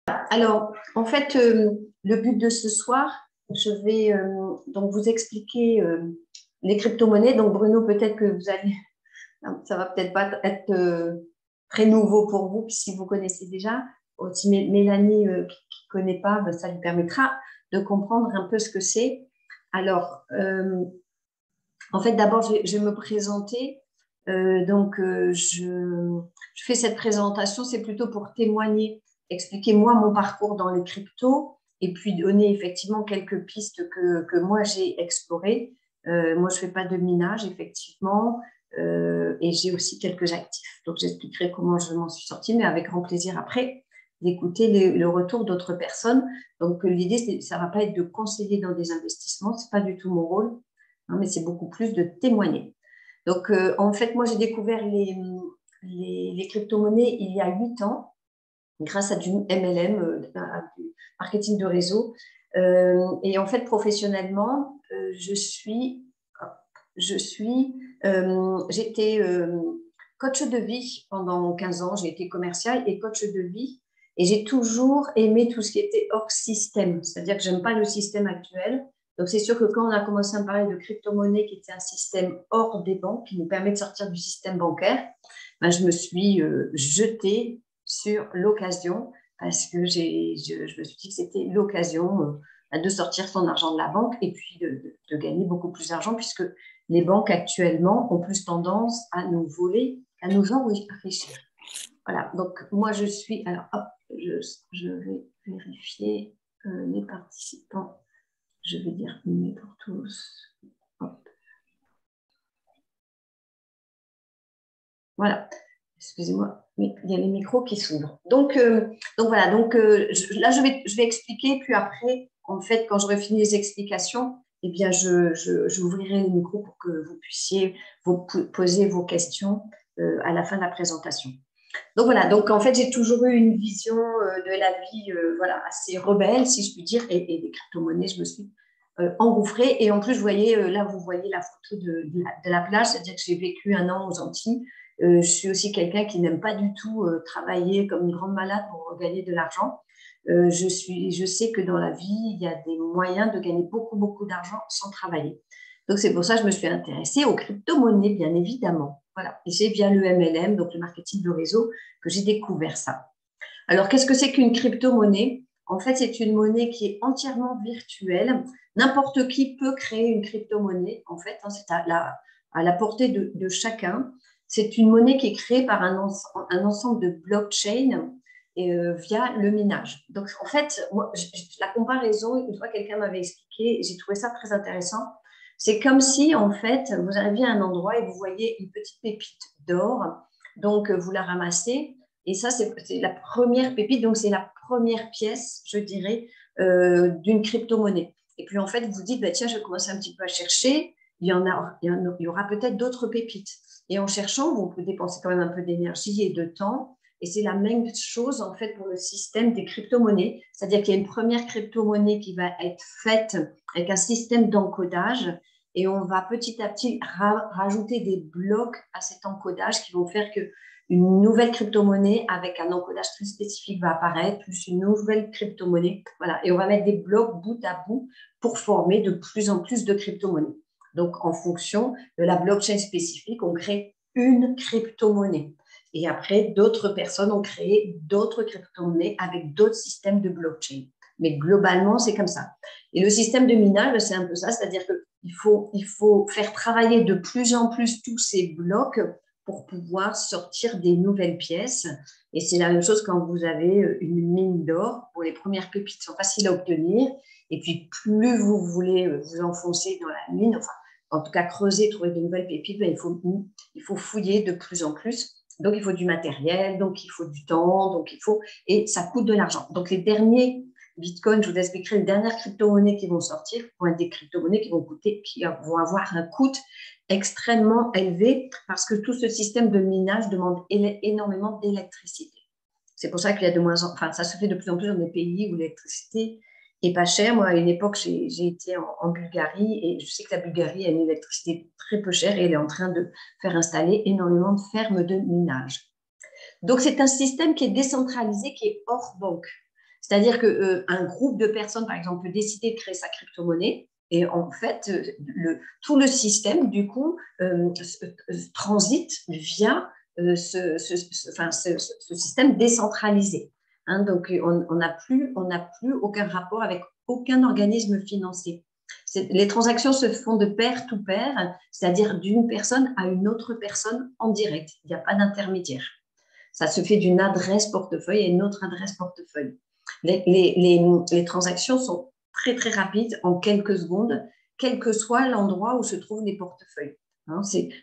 Alors, en fait, le but de ce soir, je vais donc vous expliquer les crypto-monnaies. Donc, Bruno, peut-être que vous allez, ça va peut-être pas être très nouveau pour vous si vous connaissez déjà. Aussi, Mélanie qui ne connaît pas, ben, ça lui permettra de comprendre un peu ce que c'est. Alors, en fait, d'abord, je vais me présenter. Je fais cette présentation, c'est plutôt pour témoigner, expliquer moi mon parcours dans les cryptos et puis donner effectivement quelques pistes que moi j'ai explorées. Moi, je ne fais pas de minage, effectivement, et j'ai aussi quelques actifs. Donc, j'expliquerai comment je m'en suis sortie, mais avec grand plaisir après d'écouter le retour d'autres personnes. Donc, l'idée, ça ne va pas être de conseiller dans des investissements, ce n'est pas du tout mon rôle, hein, mais c'est beaucoup plus de témoigner. Donc, en fait, moi, j'ai découvert les crypto-monnaies il y a 8 ans grâce à du MLM, à du marketing de réseau. Et en fait, professionnellement, j'étais coach de vie pendant 15 ans. J'ai été commerciale et coach de vie. Et j'ai toujours aimé tout ce qui était hors système. C'est-à-dire que je n'aime pas le système actuel. Donc, c'est sûr que quand on a commencé à me parler de crypto-monnaie, qui était un système hors des banques, qui nous permet de sortir du système bancaire, ben, je me suis jetée sur l'occasion parce que je me suis dit que c'était l'occasion de sortir son argent de la banque et puis de gagner beaucoup plus d'argent puisque les banques actuellement ont plus tendance à nous voler, à nous enrichir. Voilà, donc moi je suis, alors hop, je vais vérifier les participants, je vais dire mais pour tous. Hop. Voilà, excusez-moi, mais il y a les micros qui s'ouvrent. Donc voilà, là je vais expliquer, puis après, en fait, quand j'aurai fini les explications, eh bien, j'ouvrirai les micros pour que vous puissiez vous poser vos questions à la fin de la présentation. Donc voilà, donc en fait, j'ai toujours eu une vision de la vie voilà, assez rebelle, si je puis dire, et des crypto-monnaies, je me suis engouffrée. Et en plus, là, vous voyez la photo de la plage, c'est-à-dire que j'ai vécu 1 an aux Antilles. Je suis aussi quelqu'un qui n'aime pas du tout travailler comme une grande malade pour gagner de l'argent. Je sais que dans la vie, il y a des moyens de gagner beaucoup, beaucoup d'argent sans travailler. Donc, c'est pour ça que je me suis intéressée aux crypto-monnaies, bien évidemment. Voilà. Et c'est via le MLM, donc le marketing de réseau, que j'ai découvert ça. Alors, qu'est-ce que c'est qu'une crypto-monnaie? En fait, c'est une monnaie qui est entièrement virtuelle. N'importe qui peut créer une crypto-monnaie. En fait, hein, c'est à la portée de chacun. C'est une monnaie qui est créée par un ensemble de blockchains via le minage. Donc, en fait, moi, la comparaison, une fois quelqu'un m'avait expliqué, j'ai trouvé ça très intéressant. C'est comme si, en fait, vous arriviez à un endroit et vous voyez une petite pépite d'or. Donc, vous la ramassez. Et ça, c'est la première pépite. Donc, c'est la première pièce, je dirais, d'une crypto-monnaie. Et puis, en fait, vous dites, bah, tiens, je commence un petit peu à chercher. Il y aura peut-être d'autres pépites. Et en cherchant, vous pouvez dépenser quand même un peu d'énergie et de temps. Et c'est la même chose, en fait, pour le système des crypto-monnaies. C'est-à-dire qu'il y a une première crypto-monnaie qui va être faite avec un système d'encodage. Et on va petit à petit rajouter des blocs à cet encodage qui vont faire qu'une nouvelle crypto-monnaie avec un encodage très spécifique va apparaître, plus une nouvelle crypto-monnaie. Voilà. Et on va mettre des blocs bout à bout pour former de plus en plus de crypto-monnaies. Donc, en fonction de la blockchain spécifique, on crée une crypto-monnaie. Et après, d'autres personnes ont créé d'autres crypto-monnaies avec d'autres systèmes de blockchain. Mais globalement, c'est comme ça. Et le système de minage, c'est un peu ça, c'est-à-dire qu'il faut faire travailler de plus en plus tous ces blocs pour pouvoir sortir des nouvelles pièces. Et c'est la même chose quand vous avez une mine d'or. Pour les premières pépites sont faciles à obtenir. Et puis, plus vous voulez vous enfoncer dans la mine, enfin, en tout cas creuser, trouver de nouvelles pépites, ben, il faut fouiller de plus en plus. Donc, il faut du matériel, donc il faut du temps, et ça coûte de l'argent. Donc, les derniers Bitcoin, je vous expliquerai les dernières crypto-monnaies qui vont sortir, vont être des crypto-monnaies qui vont avoir un coût extrêmement élevé parce que tout ce système de minage demande énormément d'électricité. C'est pour ça qu'il y a de moins en moins, enfin, ça se fait de plus en plus dans des pays où l'électricité est pas chère. Moi, à une époque, j'ai été en Bulgarie et je sais que la Bulgarie a une électricité très peu chère et elle est en train de faire installer énormément de fermes de minage. Donc, c'est un système qui est décentralisé, qui est hors banque. C'est-à-dire qu'un groupe de personnes, par exemple, peut décider de créer sa crypto-monnaie et en fait, tout le système, du coup, transite via ce système décentralisé. Hein, donc, on n'a plus aucun rapport avec aucun organisme financier. Les transactions se font de pair to pair, c'est-à-dire d'une personne à une autre personne en direct. Il n'y a pas d'intermédiaire. Ça se fait d'une adresse portefeuille à une autre adresse portefeuille. Les transactions sont très, très rapides en quelques secondes, quel que soit l'endroit où se trouvent les portefeuilles. Hein,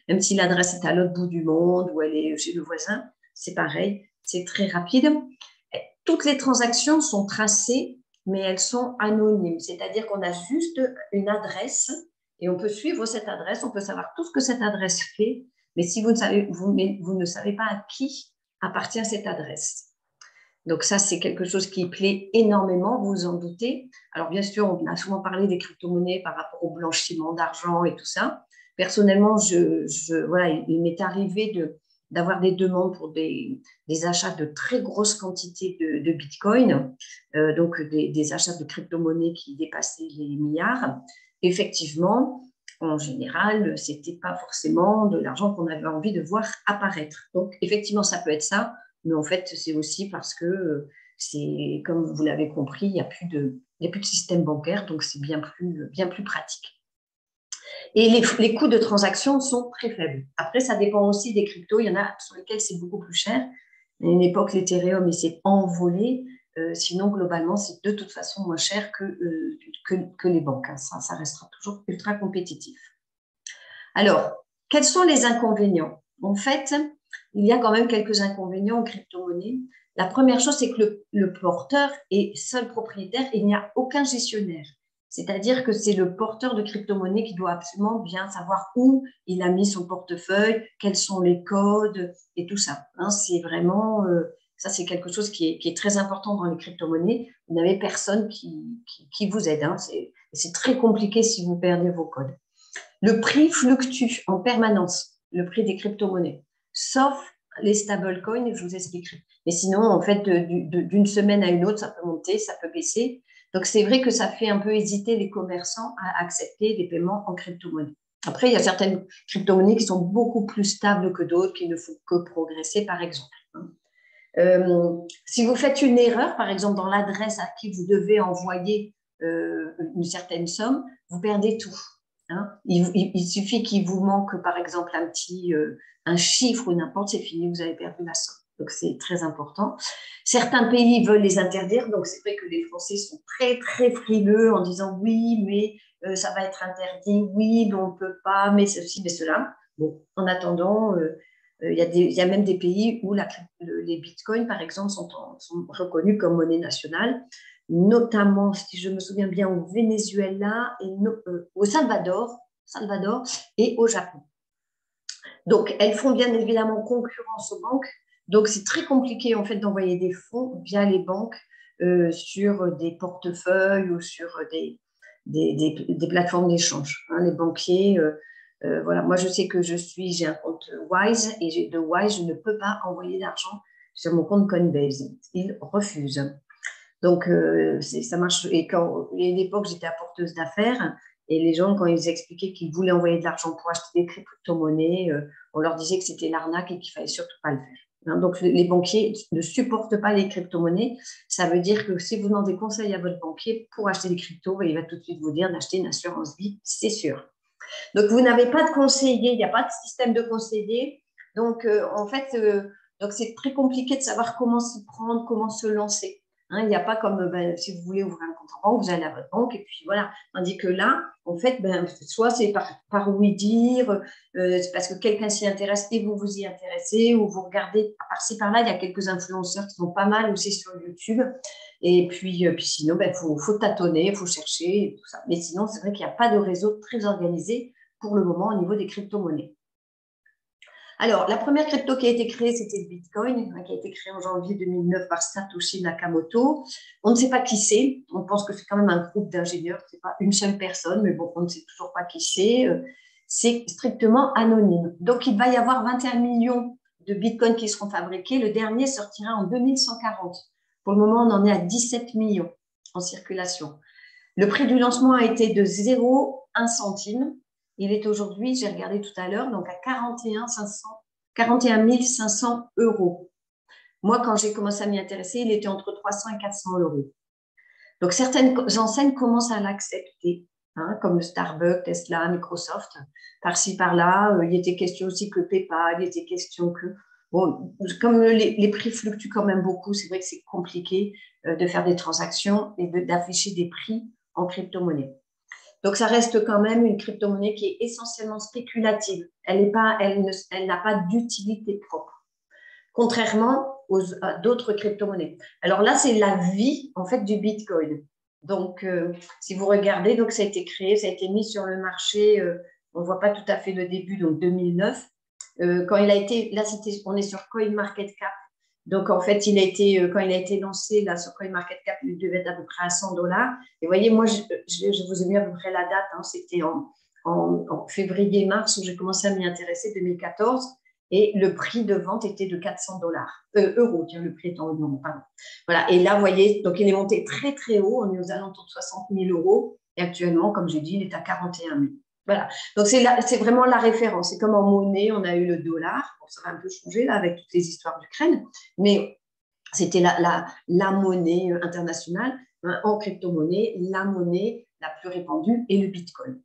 même si l'adresse est à l'autre bout du monde ou elle est chez le voisin, c'est pareil, c'est très rapide. Toutes les transactions sont tracées, mais elles sont anonymes, c'est-à-dire qu'on a juste une adresse et on peut suivre cette adresse, on peut savoir tout ce que cette adresse fait, mais si vous ne savez pas à qui appartient cette adresse. Donc ça, c'est quelque chose qui plaît énormément, vous vous en doutez. Alors bien sûr, on a souvent parlé des crypto-monnaies par rapport au blanchiment d'argent et tout ça. Personnellement, voilà, il m'est arrivé d'avoir des demandes pour des achats de très grosses quantités de Bitcoin, donc des achats de crypto-monnaies qui dépassaient les milliards. Effectivement, en général, ce n'était pas forcément de l'argent qu'on avait envie de voir apparaître. Donc effectivement, ça peut être ça. Mais en fait, c'est aussi parce que, comme vous l'avez compris, il n'y a plus de système bancaire, donc c'est bien plus pratique. Et les coûts de transaction sont très faibles. Après, ça dépend aussi des cryptos. Il y en a sur lesquels c'est beaucoup plus cher. À une époque, l'Ethereum, il s'est envolé. Sinon, globalement, c'est de toute façon moins cher que les banques. Hein. Ça restera toujours ultra compétitif. Alors, quels sont les inconvénients? En fait, il y a quand même quelques inconvénients en crypto-monnaie. La première chose, c'est que le porteur est seul propriétaire et il n'y a aucun gestionnaire. C'est-à-dire que c'est le porteur de crypto-monnaie qui doit absolument bien savoir où il a mis son portefeuille, quels sont les codes et tout ça. Hein, c'est vraiment, ça c'est quelque chose qui est très important dans les crypto-monnaies. Vous n'avez personne qui vous aide. Hein, c'est très compliqué si vous perdez vos codes. Le prix fluctue en permanence, le prix des crypto-monnaies, sauf les stablecoins, je vous expliquerai. Mais sinon, en fait, d'une semaine à une autre, ça peut monter, ça peut baisser. Donc, c'est vrai que ça fait un peu hésiter les commerçants à accepter des paiements en crypto-monnaie. Après, il y a certaines crypto-monnaies qui sont beaucoup plus stables que d'autres, qui ne font que progresser, par exemple. Si vous faites une erreur, par exemple, dans l'adresse à qui vous devez envoyer une certaine somme, vous perdez tout. Hein. Il suffit qu'il vous manque, par exemple, un chiffre ou n'importe, c'est fini, vous avez perdu la somme. Donc, c'est très important. Certains pays veulent les interdire, donc c'est vrai que les Français sont très, très frileux en disant oui, mais ça va être interdit, oui, mais on ne peut pas, mais ceci, mais cela. Bon, en attendant, il y a même des pays où les bitcoins, par exemple, sont reconnus comme monnaie nationale, notamment, si je me souviens bien, au Venezuela et au Salvador et au Japon. Donc, elles font bien évidemment concurrence aux banques. Donc, c'est très compliqué en fait d'envoyer des fonds via les banques sur des portefeuilles ou sur des plateformes d'échange. Hein, les banquiers, voilà. Moi, je sais que j'ai un compte Wise et de Wise, je ne peux pas envoyer d'argent sur mon compte Coinbase. Ils refusent. Donc, ça marche. Et à une époque, j'étais apporteuse d'affaires et les gens, quand ils expliquaient qu'ils voulaient envoyer de l'argent pour acheter des crypto-monnaies, on leur disait que c'était l'arnaque et qu'il fallait surtout pas le faire. Hein, donc, les banquiers ne supportent pas les crypto-monnaies. Ça veut dire que si vous demandez conseil à votre banquier pour acheter des cryptos, il va tout de suite vous dire d'acheter une assurance vie, c'est sûr. Donc, vous n'avez pas de conseiller, il n'y a pas de système de conseiller. Donc, en fait, donc c'est très compliqué de savoir comment s'y prendre, comment se lancer. Hein, il n'y a pas comme si vous voulez ouvrir un compte en banque, vous allez à votre banque et puis voilà. Tandis que là, en fait, soit c'est par oui dire, c'est parce que quelqu'un s'y intéresse et vous vous y intéressez, ou vous regardez par-ci par-là, il y a quelques influenceurs qui sont pas mal aussi sur YouTube. Et puis sinon, faut tâtonner, il faut chercher et tout ça. Mais sinon, c'est vrai qu'il n'y a pas de réseau très organisé pour le moment au niveau des crypto-monnaies. Alors, la première crypto qui a été créée, c'était le Bitcoin, qui a été créé en janvier 2009 par Satoshi Nakamoto. On ne sait pas qui c'est. On pense que c'est quand même un groupe d'ingénieurs. Ce n'est pas une seule personne, mais bon, on ne sait toujours pas qui c'est. C'est strictement anonyme. Donc, il va y avoir 21 millions de Bitcoins qui seront fabriqués. Le dernier sortira en 2140. Pour le moment, on en est à 17 millions en circulation. Le prix du lancement a été de 0,1 centime. Il est aujourd'hui, j'ai regardé tout à l'heure, donc à 41 500 euros. Moi, quand j'ai commencé à m'y intéresser, il était entre 300 et 400 euros. Donc, certaines enseignes commencent à l'accepter, hein, comme le Starbucks, Tesla, Microsoft, par-ci, par-là. Il était question aussi que PayPal, il était question que… Bon, comme les prix fluctuent quand même beaucoup, c'est vrai que c'est compliqué de faire des transactions et d'afficher des prix en crypto-monnaie. Donc, ça reste quand même une crypto-monnaie qui est essentiellement spéculative. Elle n'a pas d'utilité propre, contrairement à d'autres crypto-monnaies. Alors là, c'est la vie, en fait, du Bitcoin. Donc, si vous regardez, donc ça a été créé, ça a été mis sur le marché, on ne voit pas tout à fait le début, donc 2009. Quand il a été, là, on est sur CoinMarketCap. Donc, en fait, quand il a été lancé là, sur CoinMarketCap, il devait être à peu près à 100 $. Et vous voyez, moi, je vous ai mis à peu près la date. Hein, c'était en février-mars où j'ai commencé à m'y intéresser, 2014. Et le prix de vente était de 400 euros. Tiens, le prix est en euros, pardon. Voilà. Et là, vous voyez, donc il est monté très, très haut. On est aux alentours de 60 000 euros. Et actuellement, comme j'ai dit, il est à 41 000. Voilà. Donc, c'est vraiment la référence. C'est comme en monnaie, on a eu le dollar. Bon, ça va un peu changer là avec toutes les histoires d'Ukraine. Mais c'était la monnaie internationale. Hein, en crypto-monnaie, la monnaie la plus répandue est le Bitcoin.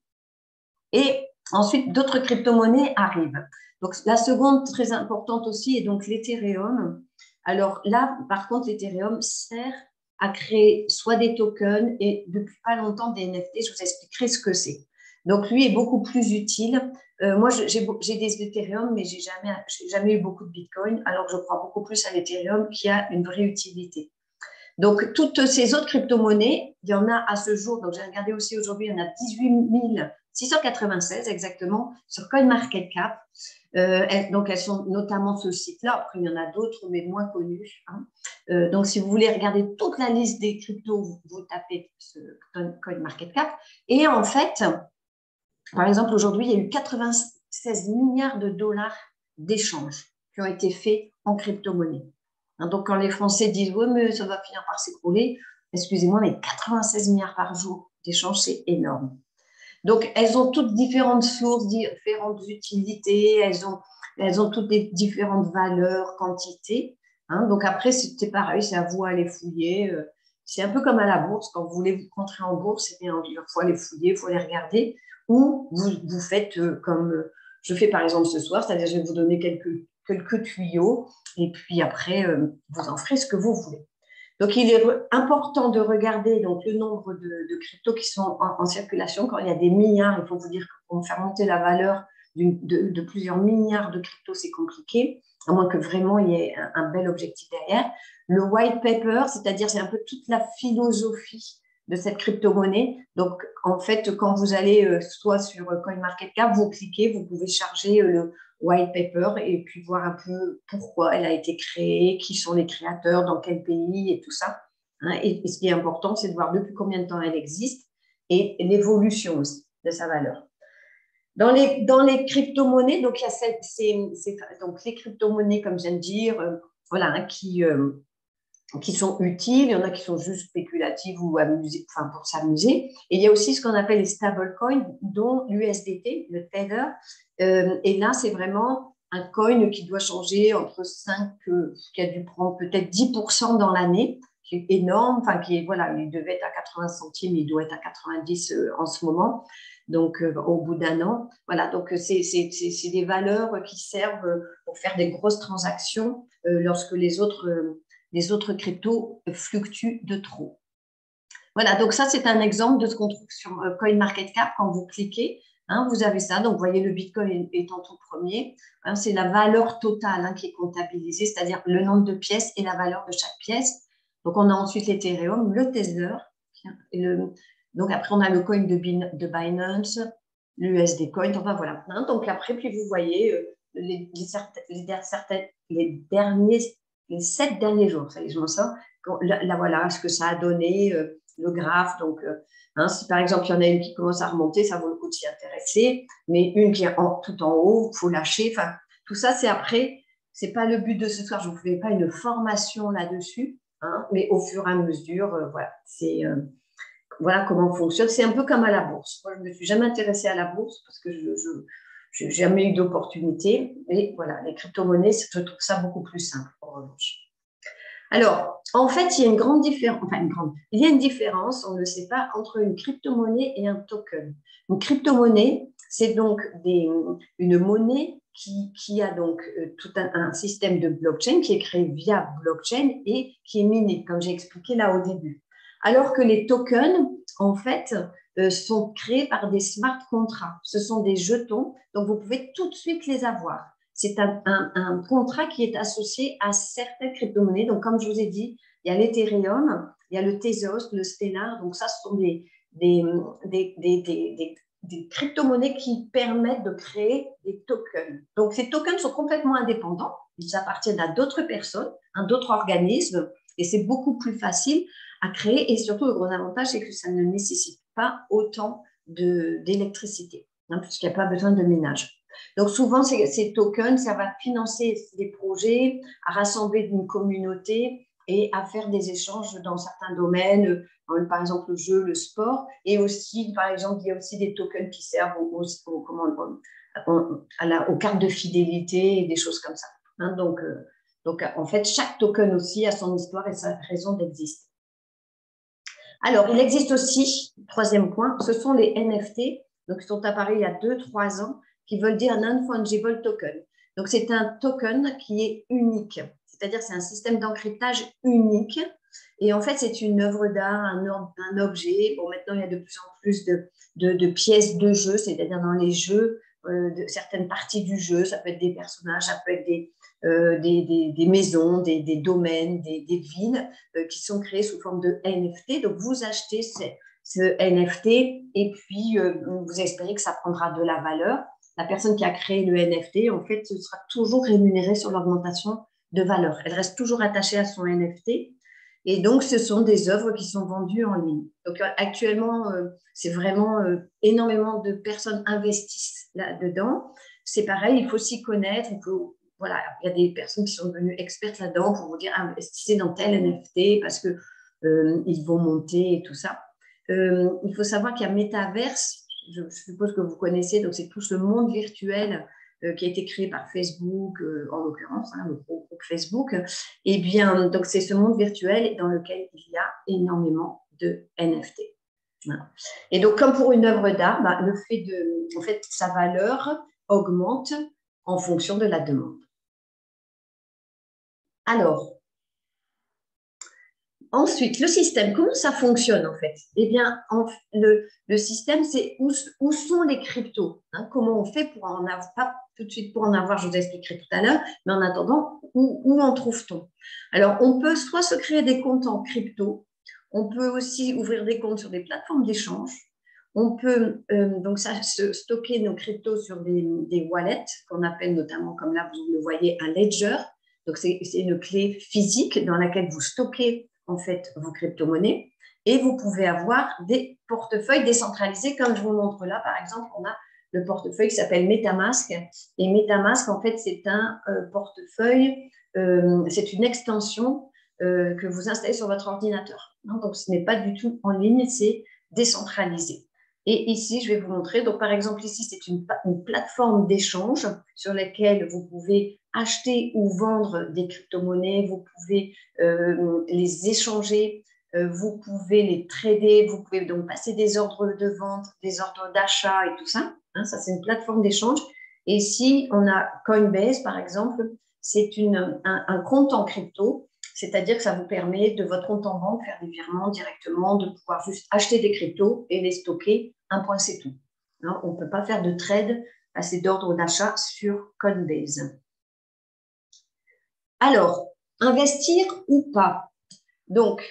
Et ensuite, d'autres crypto-monnaies arrivent. Donc, la seconde très importante aussi est donc l'Ethereum. Alors là, par contre, l'Ethereum sert à créer soit des tokens et depuis pas longtemps des NFT. Je vous expliquerai ce que c'est. Donc, lui est beaucoup plus utile. Moi, j'ai des Ethereum, mais j'ai jamais eu beaucoup de Bitcoin, alors que je crois beaucoup plus à l'Ethereum qui a une vraie utilité. Donc, toutes ces autres crypto-monnaies, il y en a à ce jour, donc j'ai regardé aussi aujourd'hui, il y en a 18 696 exactement sur CoinMarketCap. Donc, elles sont notamment ce site-là. Après, il y en a d'autres, mais moins connus. Hein. Donc, si vous voulez regarder toute la liste des cryptos, vous tapez CoinMarketCap. Et en fait, par exemple, aujourd'hui, il y a eu 96 milliards de dollars d'échanges qui ont été faits en crypto-monnaie. Hein, donc, quand les Français disent « oui, mais ça va finir par s'écrouler », excusez-moi, mais 96 milliards par jour d'échanges, c'est énorme. Donc, elles ont toutes différentes sources, différentes utilités, elles ont toutes des différentes valeurs, quantités. Hein, donc, après, c'est pareil, c'est à vous à les fouiller. C'est un peu comme à la bourse. Quand vous voulez vous rentrer en bourse, il faut aller fouiller, il faut les regarder. Ou vous faites comme je fais par exemple ce soir, c'est-à-dire je vais vous donner quelques tuyaux et puis après, vous en ferez ce que vous voulez. Donc, il est important de regarder donc, le nombre de cryptos qui sont en circulation. Quand il y a des milliards, il faut vous dire que pour faire monter la valeur de plusieurs milliards de cryptos, c'est compliqué, à moins que vraiment il y ait un bel objectif derrière. Le white paper, c'est-à-dire c'est un peu toute la philosophie de cette crypto-monnaie. Donc, en fait, quand vous allez soit sur CoinMarketCap, vous cliquez, vous pouvez charger le white paper et puis voir un peu pourquoi elle a été créée, qui sont les créateurs, dans quel pays et tout ça. Hein, et ce qui est important, c'est de voir depuis combien de temps elle existe et l'évolution aussi de sa valeur. Dans les crypto-monnaies, donc il y a donc les crypto-monnaies, comme je viens de dire, voilà, hein, qui sont utiles, il y en a qui sont juste spéculatives ou pour s'amuser. Et il y a aussi ce qu'on appelle les stablecoins, dont l'USDT, le Tether. Et là, c'est vraiment un coin qui doit changer entre 5, qui a dû prendre peut-être 10% dans l'année, qui est énorme, enfin, voilà, il devait être à 80 centimes, il doit être à 90 en ce moment, donc au bout d'un an. Voilà, donc c'est des valeurs qui servent pour faire des grosses transactions lorsque les autres cryptos fluctuent de trop. Voilà, donc ça, c'est un exemple de ce qu'on trouve sur CoinMarketCap. Quand vous cliquez, hein, vous avez ça. Donc, vous voyez, le Bitcoin étant tout premier. Hein, c'est la valeur totale hein, qui est comptabilisée, c'est-à-dire le nombre de pièces et la valeur de chaque pièce. Donc, on a ensuite l'Ethereum, le Tether. Donc, après, on a le coin de Binance, l'USD Coin. Enfin, voilà. Hein, donc, après, puis vous voyez les 7 derniers jours, ça y est, je m'en sors. Là, voilà ce que ça a donné, le graphe. Donc, hein, si par exemple, il y en a une qui commence à remonter, ça vaut le coup de s'y intéresser. Mais une qui est tout en haut, il faut lâcher. Enfin, tout ça, c'est après. Ce n'est pas le but de ce soir. Je ne vous fais pas une formation là-dessus. hein, mais au fur et à mesure, voilà, voilà comment on fonctionne. C'est un peu comme à la bourse. Moi, je ne me suis jamais intéressée à la bourse parce que je n'ai jamais eu d'opportunité. Et voilà, les crypto-monnaies, je trouve ça beaucoup plus simple, en revanche. Alors, en fait, il y a une grande différence, enfin il y a une différence, on ne le sait pas, entre une crypto-monnaie et un token. Une crypto-monnaie, c'est donc une monnaie qui a donc tout un système de blockchain qui est créé via blockchain et qui est miné, comme j'ai expliqué là au début. Alors que les tokens, en fait, sont créés par des smart contracts. Ce sont des jetons, donc vous pouvez tout de suite les avoir. C'est un contrat qui est associé à certaines crypto-monnaies. Donc, comme je vous ai dit, il y a l'Ethereum, il y a le Tezos, le Stellar. Donc, ça, ce sont des crypto-monnaies qui permettent de créer des tokens. Donc, ces tokens sont complètement indépendants. Ils appartiennent à d'autres personnes, à d'autres organismes, et c'est beaucoup plus facile à créer. Et surtout, le gros avantage, c'est que ça ne nécessite pas autant d'électricité, hein, puisqu'il n'y a pas besoin de ménage. Donc, souvent, ces tokens, ça va financer des projets, à rassembler une communauté et à faire des échanges dans certains domaines, par exemple le jeu, le sport, et aussi, par exemple, il y a aussi des tokens qui servent aux cartes de fidélité et des choses comme ça. Hein, donc, en fait, chaque token aussi a son histoire et sa raison d'exister. Alors, il existe aussi, troisième point, ce sont les NFT, donc qui sont apparus il y a 2-3 ans, qui veulent dire non-fungible token. Donc, c'est un token qui est unique, c'est-à-dire c'est un système d'encryptage unique. Et en fait, c'est une œuvre d'art, un objet. Bon, maintenant, il y a de plus en plus de pièces de jeu, c'est-à-dire dans les jeux, de certaines parties du jeu, ça peut être des personnages, ça peut être des maisons, des domaines, des villes qui sont créées sous forme de NFT. Donc, vous achetez ce NFT et puis vous espérez que ça prendra de la valeur. La personne qui a créé le NFT, en fait, sera toujours rémunérée sur l'augmentation de valeur. Elle reste toujours attachée à son NFT. Et donc, ce sont des œuvres qui sont vendues en ligne. Donc, actuellement, c'est vraiment énormément de personnes investissent là-dedans. C'est pareil, il faut s'y connaître. Voilà, il y a des personnes qui sont devenues expertes là-dedans pour vous dire investissez dans tel NFT parce que ils vont monter et tout ça. Il faut savoir qu'il y a Metaverse, je suppose que vous connaissez, donc c'est tout ce monde virtuel qui a été créé par Facebook, en l'occurrence, hein, le groupe Facebook. Et bien, donc c'est ce monde virtuel dans lequel il y a énormément de NFT. Voilà. Et donc, comme pour une œuvre d'art, le fait en fait, sa valeur augmente en fonction de la demande. Alors, ensuite, le système, comment ça fonctionne en fait? Eh bien, le système, c'est où sont les cryptos, hein? Comment on fait pour en avoir, pas tout de suite pour en avoir, je vous expliquerai tout à l'heure, mais en attendant, où en trouve-t-on? Alors, on peut soit se créer des comptes en crypto, on peut aussi ouvrir des comptes sur des plateformes d'échange, on peut donc stocker nos cryptos sur des wallets qu'on appelle notamment, comme là vous le voyez, un ledger. Donc, c'est une clé physique dans laquelle vous stockez en fait vos crypto-monnaies et vous pouvez avoir des portefeuilles décentralisés comme je vous montre là. Par exemple, on a le portefeuille qui s'appelle MetaMask et MetaMask, en fait, c'est un portefeuille, c'est une extension que vous installez sur votre ordinateur. Hein, donc, ce n'est pas du tout en ligne, c'est décentralisé. Et ici, je vais vous montrer. Donc, par exemple, ici, c'est une plateforme d'échange sur laquelle vous pouvez acheter ou vendre des crypto-monnaies, vous pouvez les échanger, vous pouvez les trader, vous pouvez donc passer des ordres de vente, des ordres d'achat et tout ça. Hein, ça, c'est une plateforme d'échange. Et ici, on a Coinbase, par exemple, c'est un compte en crypto, c'est-à-dire que ça vous permet de votre compte en banque faire des virements directement, de pouvoir juste acheter des cryptos et les stocker. Un point, c'est tout. Hein, on ne peut pas faire de trade, passer d'ordre d'achat sur Coinbase. Alors, investir ou pas? Donc,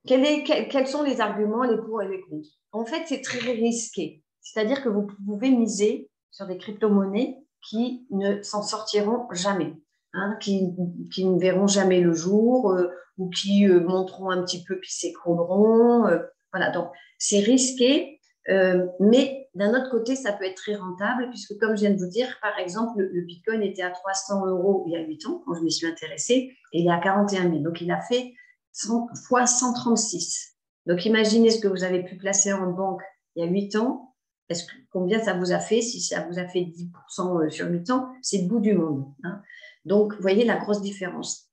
quels sont les arguments, les pour et les contre? En fait, c'est très risqué. C'est-à-dire que vous pouvez miser sur des crypto-monnaies qui ne s'en sortiront jamais, hein, qui ne verront jamais le jour ou qui monteront un petit peu puis s'écrouleront. Voilà, donc c'est risqué. Mais d'un autre côté, ça peut être très rentable puisque, comme je viens de vous dire, par exemple, le Bitcoin était à 300 euros il y a 8 ans quand je m'y suis intéressée et il est à 41 000. Donc, il a fait 100 fois 136. Donc, imaginez ce que vous avez pu placer en banque il y a 8 ans. Combien ça vous a fait? Si ça vous a fait 10% sur 8 ans, c'est le bout du monde. Hein. Donc, vous voyez la grosse différence.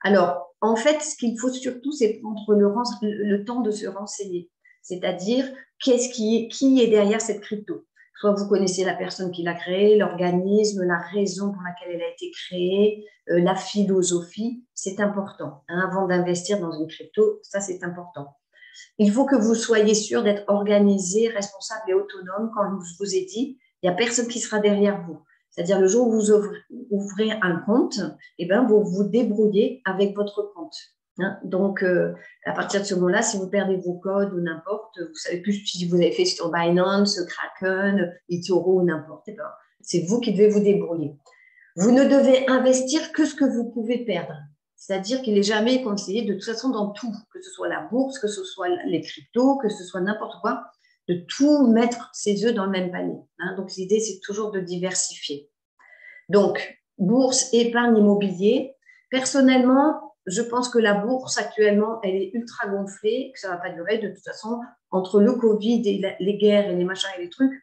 Alors, en fait, ce qu'il faut surtout, c'est prendre le temps de se renseigner. C'est-à-dire, qui est derrière cette crypto? Soit vous connaissez la personne qui l'a créée, l'organisme, la raison pour laquelle elle a été créée, la philosophie, c'est important. Hein, avant d'investir dans une crypto, ça c'est important. Il faut que vous soyez sûr d'être organisé, responsable et autonome. Comme je vous ai dit, il n'y a personne qui sera derrière vous. C'est-à-dire le jour où vous ouvrez un compte, eh ben, vous vous débrouillez avec votre compte. Hein. Donc, à partir de ce moment-là, si vous perdez vos codes ou n'importe, vous savez plus si vous avez fait sur Binance, Kraken, eToro ou n'importe, eh ben, c'est vous qui devez vous débrouiller. Vous ne devez investir que ce que vous pouvez perdre. C'est-à-dire qu'il n'est jamais conseillé, de toute façon, dans tout, que ce soit la bourse, que ce soit les cryptos, que ce soit n'importe quoi, de tout mettre ses œufs dans le même panier. Hein. Donc, l'idée, c'est toujours de diversifier. Donc, bourse, épargne, immobilier. Personnellement, je pense que la bourse, actuellement, elle est ultra gonflée, que ça ne va pas durer. De toute façon, entre le Covid et les guerres et les machins et les trucs,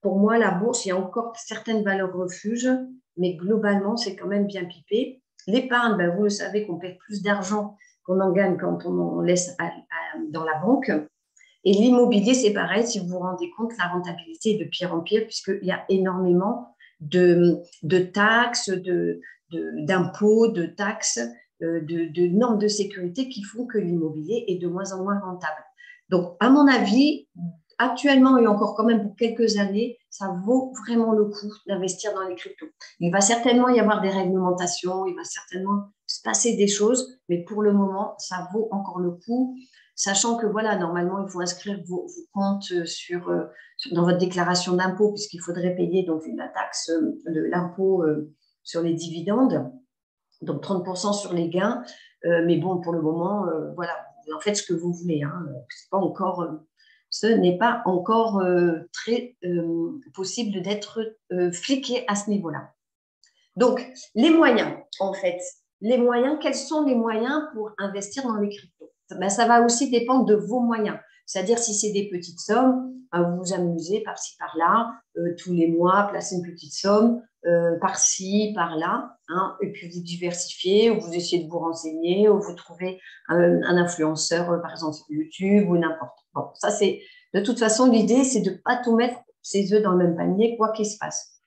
pour moi, la bourse, il y a encore certaines valeurs refuges, mais globalement, c'est quand même bien pipé. L'épargne, ben, vous le savez qu'on perd plus d'argent qu'on en gagne quand on en laisse dans la banque. Et l'immobilier, c'est pareil, si vous vous rendez compte, la rentabilité est de pire en pire, puisqu'il y a énormément de taxes, d'impôts, de taxes, de normes de sécurité qui font que l'immobilier est de moins en moins rentable. Donc, à mon avis, actuellement et encore quand même pour quelques années, ça vaut vraiment le coup d'investir dans les cryptos. Il va certainement y avoir des réglementations, il va certainement se passer des choses, mais pour le moment, ça vaut encore le coup, sachant que voilà, normalement, il faut inscrire vos comptes dans votre déclaration d'impôt, puisqu'il faudrait payer donc la taxe, l'impôt sur les dividendes, donc 30% sur les gains. Mais bon, pour le moment, voilà, vous en faites ce que vous voulez. Hein. C'est pas encore ce n'est pas encore très possible d'être fliqué à ce niveau-là. Donc, les moyens, en fait, quels sont les moyens pour investir dans les cryptos? Ben, ça va aussi dépendre de vos moyens. C'est-à-dire, si c'est des petites sommes, vous vous amusez par-ci, par-là, tous les mois, placez une petite somme, par-ci, par-là, hein, et puis vous diversifiez, ou vous essayez de vous renseigner, ou vous trouvez un influenceur, par exemple, sur YouTube, ou n'importe. Bon, ça, c'est de toute façon, l'idée, c'est de ne pas tout mettre ses œufs dans le même panier, quoi qu'il se passe.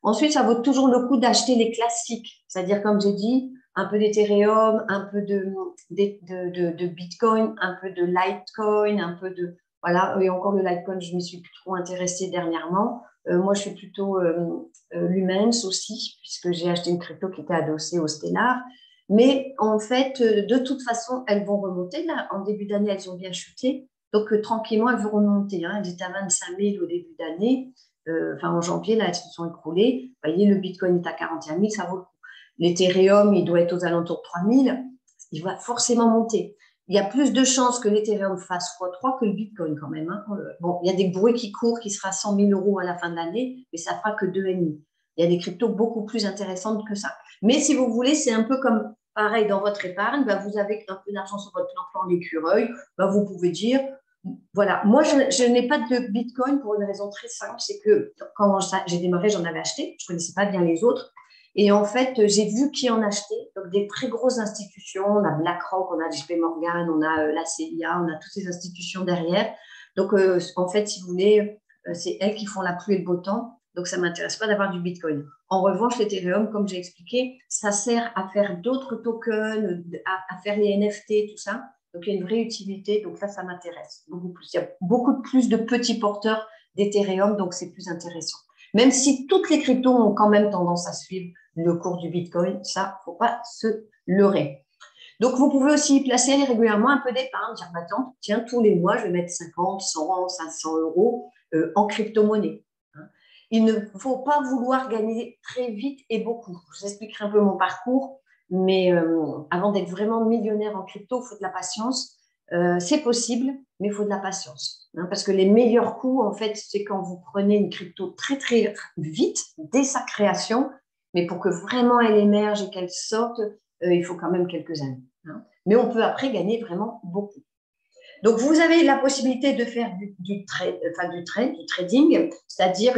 Ensuite, ça vaut toujours le coup d'acheter les classiques, c'est-à-dire, comme j'ai dit, un peu d'Ethereum, un peu de Bitcoin, un peu de Litecoin, un peu de… Voilà, et encore le Litecoin, je ne m'y suis plus trop intéressée dernièrement. Moi, je suis plutôt Lumens aussi, puisque j'ai acheté une crypto qui était adossée au Stellar. Mais en fait, de toute façon, elles vont remonter. Là, en début d'année, elles ont bien chuté. Donc, tranquillement, elles vont remonter. Hein. Elles étaient à 25 000 au début d'année. En janvier, là, elles se sont écroulées. Vous voyez, le Bitcoin est à 41 000, ça vaut le coup. L'Ethereum, il doit être aux alentours de 3 000. Il va forcément monter. Il y a plus de chances que l'Ethereum fasse x3 que le Bitcoin quand même. Hein. Bon, il y a des bruits qui courent qui sera 100 000 euros à la fin de l'année, mais ça fera que 2,5. Il y a des cryptos beaucoup plus intéressantes que ça. Mais si vous voulez, c'est un peu comme pareil dans votre épargne. Ben, vous avez un peu d'argent sur votre plan d'écureuil. Ben, vous pouvez dire, voilà, moi, je n'ai pas de Bitcoin pour une raison très simple, c'est que quand j'ai démarré, j'en avais acheté, je ne connaissais pas bien les autres. Et en fait, j'ai vu qui en achetait, donc des très grosses institutions, on a BlackRock, on a JP Morgan, on a la CIA, on a toutes ces institutions derrière. Donc, en fait, si vous voulez, c'est elles qui font la pluie et le beau temps, donc ça ne m'intéresse pas d'avoir du Bitcoin. En revanche, l'Ethereum, comme j'ai expliqué, ça sert à faire d'autres tokens, à faire les NFT, tout ça. Donc, il y a une vraie utilité. Donc, ça m'intéresse beaucoup plus. Il y a beaucoup plus de petits porteurs d'Ethereum, donc c'est plus intéressant. Même si toutes les cryptos ont quand même tendance à suivre le cours du Bitcoin, ça, il ne faut pas se leurrer. Donc, vous pouvez aussi placer régulièrement un peu d'épargne. Dire, tiens, tous les mois, je vais mettre 50, 100, 500 euros en crypto-monnaie. Il ne faut pas vouloir gagner très vite et beaucoup. Je vous expliquerai un peu mon parcours. Mais avant d'être vraiment millionnaire en crypto, il faut de la patience. C'est possible, mais il faut de la patience. Hein, parce que les meilleurs coups, en fait, c'est quand vous prenez une crypto très, très vite, dès sa création, mais pour que vraiment elle émerge et qu'elle sorte, il faut quand même quelques années. Hein. Mais on peut après gagner vraiment beaucoup. Donc, vous avez la possibilité de faire du trading, c'est-à-dire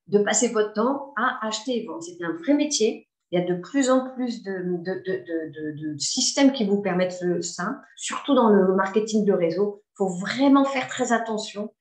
de passer votre temps à acheter et vendre. C'est un vrai métier. Il y a de plus en plus de systèmes qui vous permettent ça, surtout dans le marketing de réseau. Il faut vraiment faire très attention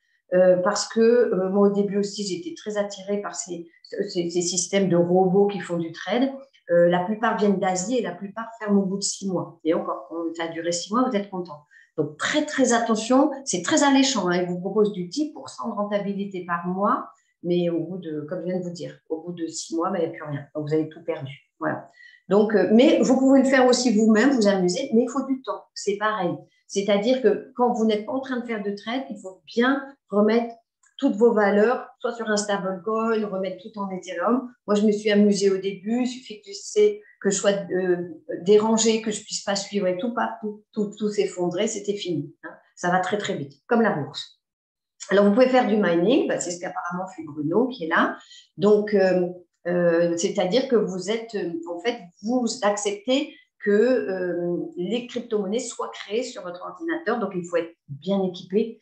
parce que moi, au début aussi, j'étais très attirée par ces systèmes de robots qui font du trade. La plupart viennent d'Asie et la plupart ferment au bout de 6 mois. Et encore, ça a duré 6 mois, vous êtes content. Donc, très, très attention. C'est très alléchant. Hein. Il vous propose du 10% de rentabilité par mois, mais au bout de, comme je viens de vous dire, au bout de 6 mois, il n'y a plus rien. Donc, vous avez tout perdu. Voilà. Donc, mais vous pouvez le faire aussi vous-même, vous amuser, mais il faut du temps. C'est pareil. C'est-à-dire que quand vous n'êtes pas en train de faire de trade, il faut bien remettre toutes vos valeurs, soit sur un stablecoin, remettre tout en Ethereum. Moi, je me suis amusée au début. Il suffit que que je sois dérangée, que je ne puisse pas suivre et tout s'effondrer, c'était fini. Hein. Ça va très, très vite, comme la bourse. Alors, vous pouvez faire du mining, c'est ce qu'apparemment fait Bruno qui est là. Donc, c'est-à-dire que vous êtes, en fait, vous acceptez que les crypto-monnaies soient créées sur votre ordinateur. Donc, il faut être bien équipé,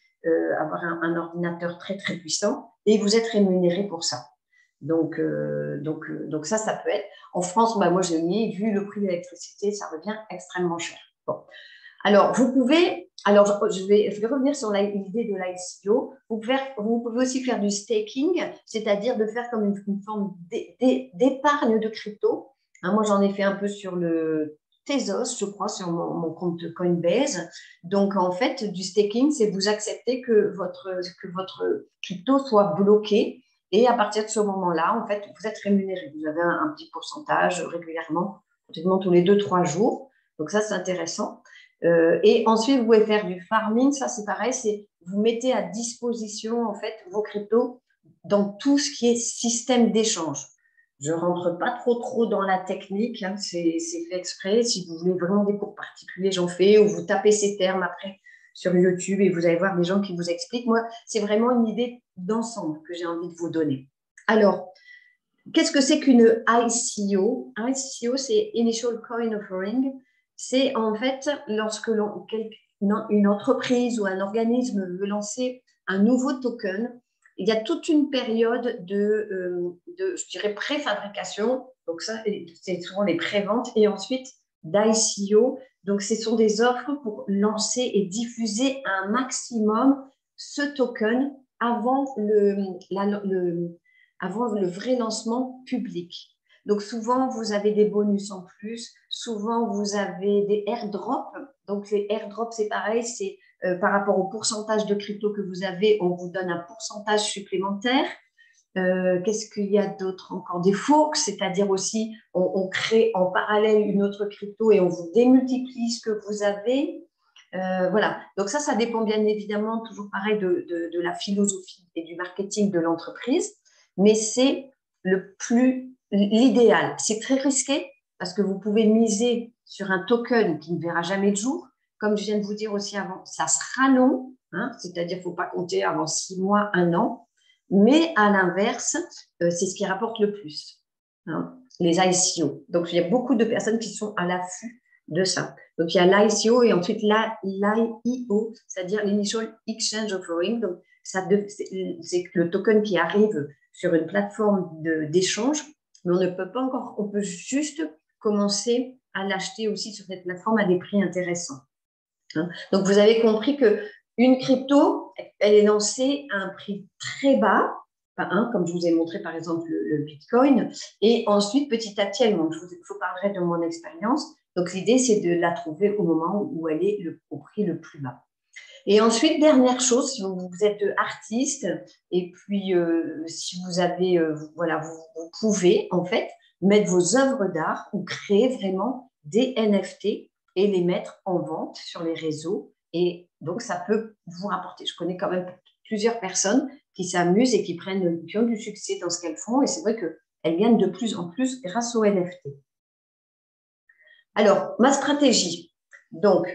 avoir un ordinateur très, très puissant et vous êtes rémunéré pour ça. Donc ça peut être. En France, moi, j'ai mis, vu le prix de l'électricité, ça revient extrêmement cher. Bon. Alors, vous pouvez, je vais revenir sur l'idée de l'ICO. Vous pouvez aussi faire du staking, c'est-à-dire de faire comme une forme d'épargne de crypto. Hein, moi, j'en ai fait un peu sur le Tezos, je crois, sur mon compte Coinbase. Donc, en fait, du staking, c'est vous accepter que votre crypto soit bloqué. Et à partir de ce moment-là, en fait, vous êtes rémunéré. Vous avez un petit pourcentage régulièrement, pratiquement tous les 2-3 jours. Donc, ça, c'est intéressant. Et ensuite, vous pouvez faire du farming. Ça, c'est pareil. C'est vous mettez à disposition, en fait, vos cryptos dans tout ce qui est système d'échange. Je ne rentre pas trop dans la technique. Hein, c'est fait exprès. Si vous voulez vraiment des cours particuliers, j'en fais. Ou vous tapez ces termes après sur YouTube et vous allez voir des gens qui vous expliquent. Moi, c'est vraiment une idée d'ensemble que j'ai envie de vous donner. Alors, qu'est-ce que c'est qu'une ICO? ICO, c'est Initial Coin Offering. C'est en fait lorsque une entreprise ou un organisme veut lancer un nouveau token, il y a toute une période je dirais, préfabrication. Donc ça, c'est souvent les préventes. Et ensuite, d'ICO. Donc, ce sont des offres pour lancer et diffuser un maximum ce token avant avant le vrai lancement public. Donc, souvent, vous avez des bonus en plus. Souvent, vous avez des airdrops. Donc, les airdrops, c'est pareil, c'est par rapport au pourcentage de crypto que vous avez, on vous donne un pourcentage supplémentaire. Qu'est-ce qu'il y a d'autre encore? Des forks, c'est-à-dire aussi, on crée en parallèle une autre crypto et on vous démultiplie ce que vous avez. Voilà. Donc ça dépend bien évidemment, toujours pareil, de la philosophie et du marketing de l'entreprise, mais c'est l'idéal. C'est très risqué parce que vous pouvez miser sur un token qui ne verra jamais le jour. Comme je viens de vous dire aussi avant, ça sera long, hein, c'est-à-dire qu'il ne faut pas compter avant 6 mois, 1 an. Mais à l'inverse, c'est ce qui rapporte le plus, hein, les ICO. Donc, il y a beaucoup de personnes qui sont à l'affût de ça. Donc, il y a l'ICO et ensuite l'IEO, c'est-à-dire l'Initial Exchange Offering. Donc, c'est le token qui arrive sur une plateforme d'échange, mais on ne peut pas encore, on peut juste commencer à l'acheter aussi sur cette plateforme à des prix intéressants. Hein. Donc, vous avez compris que une crypto, elle est lancée à un prix très bas, comme je vous ai montré par exemple le Bitcoin, et ensuite petit à petit elle monte. Je vous parlerai de mon expérience. Donc l'idée c'est de la trouver au moment où elle est au prix le plus bas. Et ensuite, dernière chose, si vous êtes artiste et puis si vous avez, voilà, vous pouvez en fait mettre vos œuvres d'art ou créer vraiment des NFT et les mettre en vente sur les réseaux. Et donc, ça peut vous rapporter. Je connais quand même plusieurs personnes qui s'amusent et qui ont du succès dans ce qu'elles font. Et c'est vrai qu'elles gagnent de plus en plus grâce aux NFT. Alors, ma stratégie. Donc,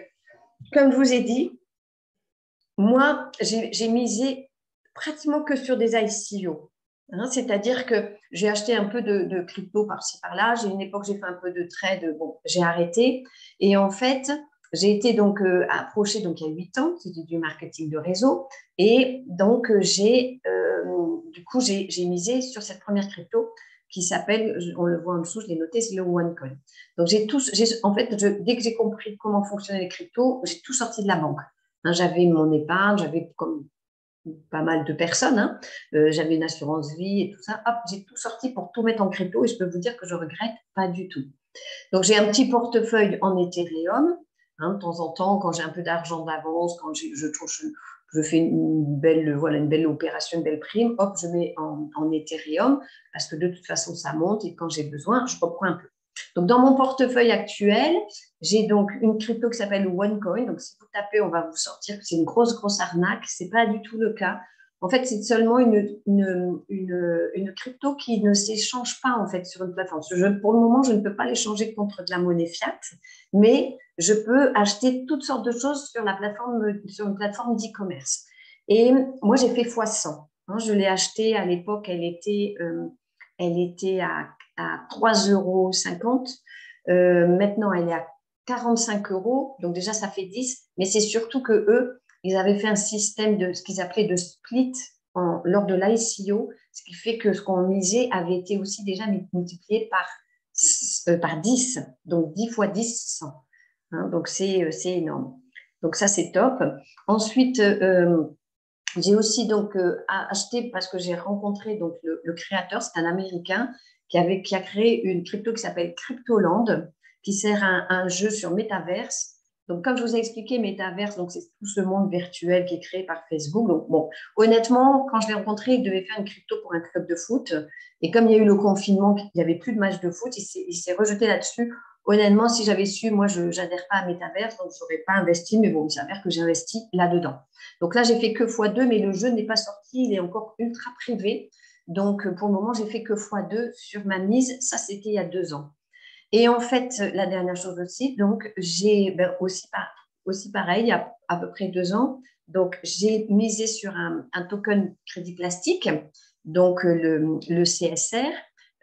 comme je vous ai dit, moi, j'ai misé pratiquement que sur des ICO. Hein, c'est-à-dire que j'ai acheté un peu de crypto par-ci, par-là. J'ai une époque, j'ai fait un peu de trade. Bon, j'ai arrêté. Et en fait, j'ai été donc approchée donc, il y a 8 ans. C'était du marketing de réseau. Et donc, du coup, j'ai misé sur cette première crypto qui s'appelle, on le voit en dessous, je l'ai noté, c'est le OneCoin. Donc, en fait, dès que j'ai compris comment fonctionnaient les cryptos, j'ai tout sorti de la banque. Hein, j'avais mon épargne, j'avais comme pas mal de personnes, hein. J'avais une assurance vie et tout ça. Hop, j'ai tout sorti pour tout mettre en crypto et je peux vous dire que je regrette pas du tout. Donc, j'ai un petit portefeuille en Ethereum. Hein, de temps en temps, quand j'ai un peu d'argent d'avance, quand je fais une belle, voilà, une belle opération, une belle prime, hop, je mets en Ethereum parce que de toute façon, ça monte et quand j'ai besoin, je reprends un peu. Donc, dans mon portefeuille actuel, j'ai donc une crypto qui s'appelle OneCoin. Donc, si vous tapez, on va vous sortir que c'est une grosse, grosse arnaque. Ce n'est pas du tout le cas. En fait, c'est seulement une crypto qui ne s'échange pas en fait sur une plateforme. Pour le moment, je ne peux pas l'échanger contre de la monnaie fiat, mais je peux acheter toutes sortes de choses sur une plateforme d'e-commerce. Et moi, j'ai fait x100. Hein, je l'ai achetée à l'époque, elle était à 3,50 €. Maintenant, elle est à 45 €. Donc, déjà, ça fait 10. Mais c'est surtout que eux, ils avaient fait un système de ce qu'ils appelaient de split lors de l'ICO, ce qui fait que ce qu'on misait avait été aussi déjà multiplié par 10. Donc, 10 fois 10, 100. Hein, donc, c'est énorme. Donc, ça, c'est top. Ensuite, j'ai aussi donc acheté parce que j'ai rencontré donc le créateur, c'est un Américain qui a créé une crypto qui s'appelle Cryptoland, qui sert à un jeu sur Metaverse. Donc, comme je vous ai expliqué, Metaverse, donc c'est tout ce monde virtuel qui est créé par Facebook. Donc, bon, honnêtement, quand je l'ai rencontré, il devait faire une crypto pour un club de foot. Et comme il y a eu le confinement, il n'y avait plus de match de foot, il s'est rejeté là-dessus. Honnêtement, si j'avais su, moi, je n'adhère pas à Metaverse, donc je n'aurais pas investi. Mais bon, il s'avère que j'ai investi là-dedans. Donc là, j'ai fait que x2, mais le jeu n'est pas sorti, il est encore ultra privé. Donc, pour le moment, j'ai fait que x2 sur ma mise. Ça, c'était il y a 2 ans. Et en fait, la dernière chose aussi, donc j'ai aussi pareil, il y a à peu près 2 ans, donc j'ai misé sur un token crédit plastique, donc le CSR.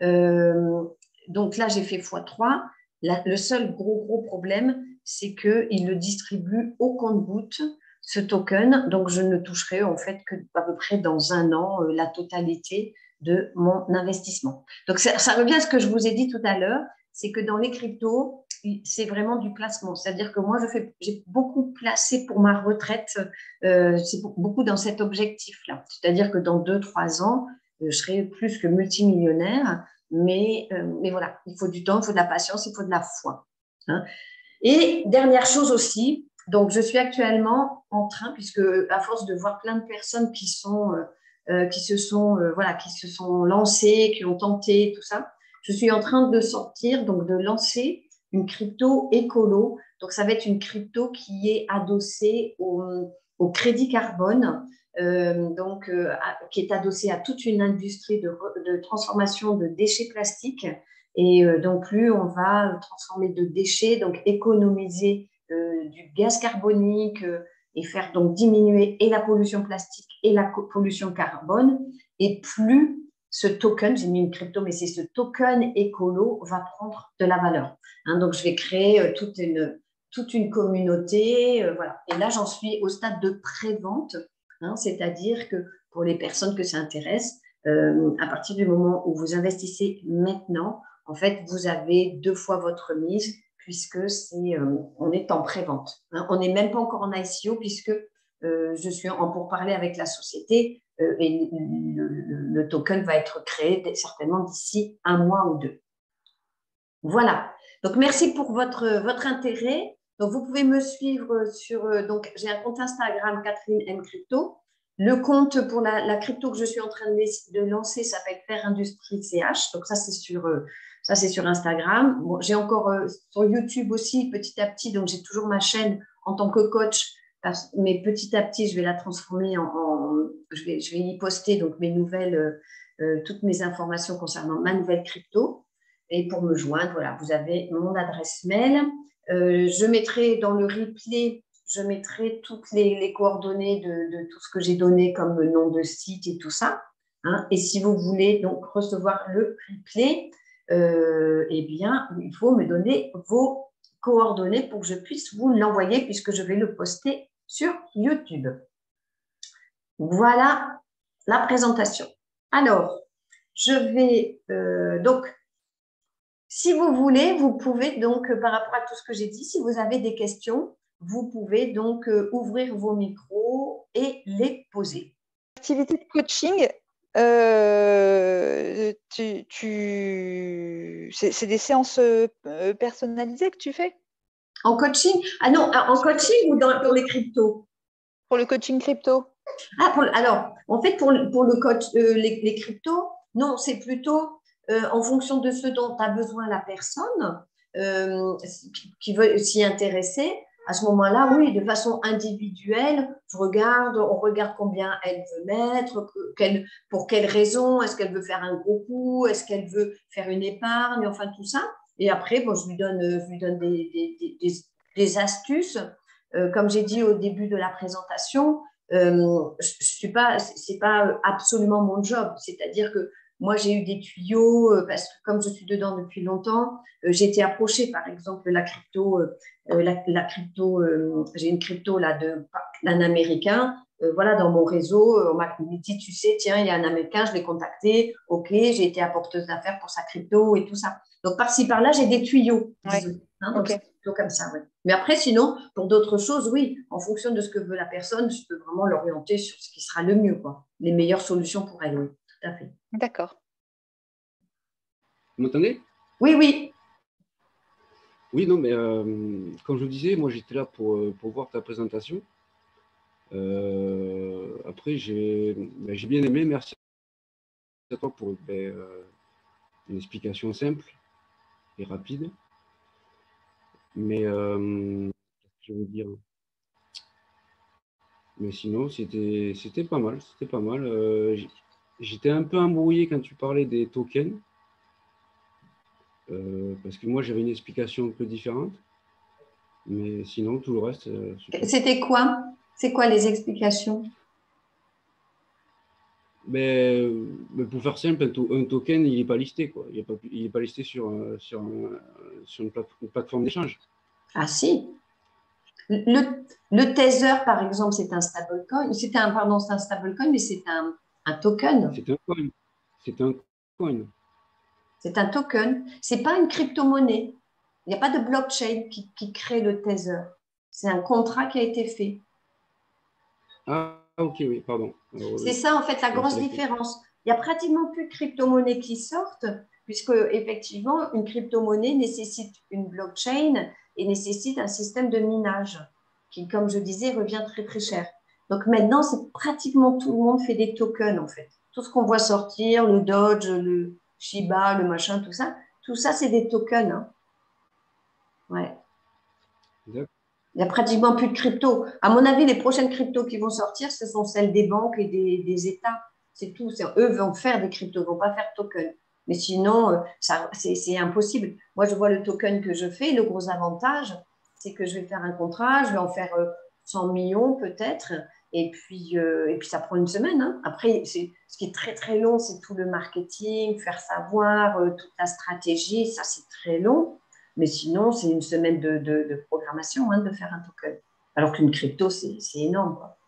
Euh, donc là, j'ai fait x3. Le seul gros problème, c'est qu'il le distribue au compte-gouttes, ce token. Donc, je ne toucherai en fait que à peu près dans 1 an la totalité de mon investissement. Donc, ça revient à ce que je vous ai dit tout à l'heure, c'est que dans les cryptos, c'est vraiment du placement. C'est-à-dire que moi, j'ai beaucoup placé pour ma retraite, c'est beaucoup dans cet objectif-là. C'est-à-dire que dans 2-3 ans, je serai plus que multimillionnaire, mais voilà, il faut du temps, il faut de la patience, il faut de la foi. Hein. Et dernière chose aussi, donc je suis actuellement en train, puisque à force de voir plein de personnes qui se sont lancées, qui ont tenté, tout ça, je suis en train de lancer une crypto écolo. Donc, ça va être une crypto qui est adossée au crédit carbone, qui est adossée à toute une industrie de transformation de déchets plastiques. Et donc, plus on va transformer de déchets, donc économiser du gaz carbonique et faire donc diminuer et la pollution plastique et la pollution carbone, et plus ce token, j'ai mis une crypto, mais c'est ce token écolo va prendre de la valeur. Hein, donc, je vais créer toute une communauté. Voilà. Et là, j'en suis au stade de pré-vente, hein, c'est-à-dire que pour les personnes que ça intéresse, à partir du moment où vous investissez maintenant, en fait, vous avez 2 fois votre mise puisque on est en pré-vente. Hein. On n'est même pas encore en ICO puisque je suis en pourparlers avec la société et le token va être créé certainement d'ici 1 mois ou 2. Voilà. Donc, merci pour votre intérêt. Donc, vous pouvez me suivre donc, j'ai un compte Instagram, Catherine M Crypto. Le compte pour la crypto que je suis en train de lancer s'appelle Faire Industrie CH. Donc, ça, c'est sur Instagram. Bon, j'ai encore sur YouTube aussi, petit à petit. Donc, j'ai toujours ma chaîne en tant que coach. Mais petit à petit, je vais la transformer je vais y poster donc mes nouvelles, toutes mes informations concernant ma nouvelle crypto. Et pour me joindre, voilà, vous avez mon adresse mail. Je mettrai dans le replay, je mettrai toutes les coordonnées de tout ce que j'ai donné comme nom de site et tout ça. Hein. Et si vous voulez donc recevoir le replay, eh bien, il faut me donner vos coordonnées pour que je puisse vous l'envoyer puisque je vais le poster sur YouTube. Voilà la présentation. Alors, je vais donc, si vous voulez, vous pouvez donc, par rapport à tout ce que j'ai dit, si vous avez des questions, vous pouvez donc ouvrir vos micros et les poser. Activité de coaching, c'est des séances personnalisées que tu fais? En coaching? Ah non, en coaching ou pour les cryptos? Pour le coaching crypto? Ah, alors, en fait, pour le coach, les cryptos, non, c'est plutôt en fonction de ce dont a besoin la personne qui veut s'y intéresser. À ce moment-là, oui, de façon individuelle, on regarde combien elle veut mettre, pour quelles raisons, est-ce qu'elle veut faire un gros coup, est-ce qu'elle veut faire une épargne, enfin tout ça. Et après, bon, je lui donne des astuces. Comme j'ai dit au début de la présentation, c'est pas absolument mon job. C'est-à-dire que moi, j'ai eu des tuyaux parce que comme je suis dedans depuis longtemps, j'ai été approchée, par exemple, la crypto, j'ai une crypto là d'un Américain. Voilà, dans mon réseau, on m'a dit, tu sais, tiens, il y a un Américain, je l'ai contacté, ok, j'ai été apporteuse d'affaires pour sa crypto et tout ça. Donc, par-ci, par-là, j'ai des tuyaux, disons. Hein, donc, c'est plutôt comme ça, ouais. Mais après, sinon, pour d'autres choses, oui, en fonction de ce que veut la personne, je peux vraiment l'orienter sur ce qui sera le mieux, quoi. Les meilleures solutions pour elle, oui, tout à fait. D'accord. Vous m'entendez? Oui, oui. Oui, non, mais comme je vous disais, moi j'étais là pour voir ta présentation. Après, j'ai bien aimé, merci à toi pour une explication simple et rapide. Mais je veux dire, mais sinon, c'était pas mal, c'était pas mal. J'étais un peu embrouillé quand tu parlais des tokens, parce que moi j'avais une explication un peu différente. Mais sinon, tout le reste, super. C'était quoi? C'est quoi les explications? Mais pour faire simple, un token, il n'est pas listé, quoi. Il est pas listé sur une plateforme d'échange. Ah si. Le Tether, par exemple, c'est un stablecoin. C'est un stablecoin, mais c'est un token. C'est un coin. C'est un coin. C'est un token. C'est pas une crypto-monnaie. Il n'y a pas de blockchain qui crée le Tether. C'est un contrat qui a été fait. Ah, ok, oui, pardon. C'est ça, en fait, la grosse différence. Il n'y a pratiquement plus de crypto-monnaies qui sortent, puisque, effectivement, une crypto-monnaie nécessite une blockchain et nécessite un système de minage qui, comme je disais, revient très, très cher. Donc, maintenant, c'est pratiquement tout le monde fait des tokens, en fait. Tout ce qu'on voit sortir, le Doge, le Shiba, le machin, tout ça, c'est des tokens. Hein. Ouais. Il n'y a pratiquement plus de crypto. À mon avis, les prochaines cryptos qui vont sortir, ce sont celles des banques et des États. C'est tout. Eux vont faire des cryptos, ils ne vont pas faire de token. Mais sinon, c'est impossible. Moi, je vois le token que je fais. Le gros avantage, c'est que je vais faire un contrat, je vais en faire 100 millions peut-être. Et puis, ça prend une semaine. Hein. Après, ce qui est très, très long, c'est tout le marketing, faire savoir, toute la stratégie. Ça, c'est très long. Mais sinon, c'est une semaine de programmation de faire un token. Alors qu'une crypto, c'est énorme. Quoi.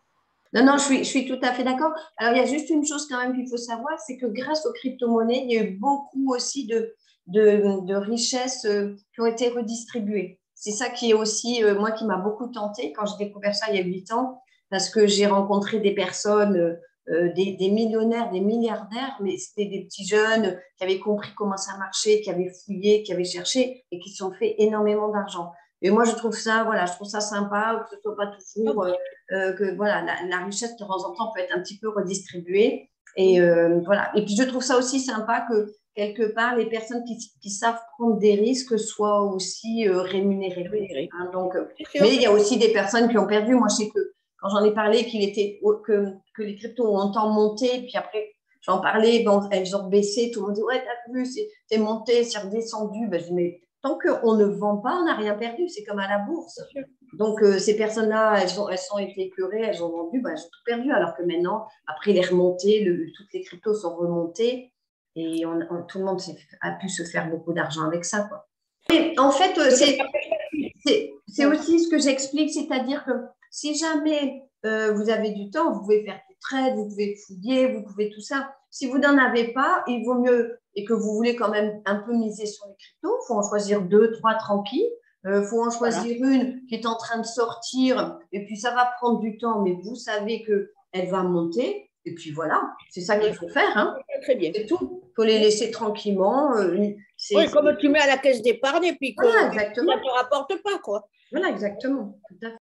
Non, je suis tout à fait d'accord. Alors, il y a juste une chose quand même qu'il faut savoir, c'est que grâce aux crypto-monnaies, il y a eu beaucoup aussi de richesses qui ont été redistribuées. C'est ça qui est aussi, moi, qui m'a beaucoup tentée quand j'ai découvert ça il y a 8 ans, parce que j'ai rencontré des personnes, des millionnaires, des milliardaires, mais c'était des petits jeunes qui avaient compris comment ça marchait, qui avaient fouillé, qui avaient cherché et qui se sont fait énormément d'argent. Et moi, je trouve ça sympa, que ce soit pas toujours, que voilà, la richesse de temps en temps peut être un petit peu redistribuée. Et voilà. Et puis, je trouve ça aussi sympa que quelque part, les personnes qui savent prendre des risques soient aussi rémunérées. Hein, donc, mais il y a aussi des personnes qui ont perdu. Moi, je sais que quand j'en ai parlé, que les cryptos ont tant monté, puis après, j'en parlais, bon, elles ont baissé, tout le monde dit, ouais, t'as vu, c'est monté, c'est redescendu. Ben, je dis, mais tant qu'on ne vend pas, on n'a rien perdu, c'est comme à la bourse. Donc, ces personnes-là, elles ont été écœurées, elles ont vendu, elles ont tout perdu. Alors que maintenant, après les remontées, toutes les cryptos sont remontées et tout le monde a pu se faire beaucoup d'argent avec ça, quoi. Et en fait, c'est aussi ce que j'explique, c'est-à-dire que si jamais vous avez du temps, vous pouvez faire du trade, vous pouvez fouiller, vous pouvez tout ça. Si vous n'en avez pas, il vaut mieux, et que vous voulez quand même un peu miser sur les cryptos, il faut en choisir 2, 3 tranquilles. Il faut en choisir une qui est en train de sortir, et puis ça va prendre du temps, mais vous savez qu'elle va monter, et puis voilà, c'est ça qu'il faut faire. Hein. Très bien. C'est tout. Il faut les laisser tranquillement. Oui, comme tu mets à la caisse d'épargne, et puis que voilà, exactement. ça ne te rapporte pas, quoi. Voilà, exactement. Tout à fait.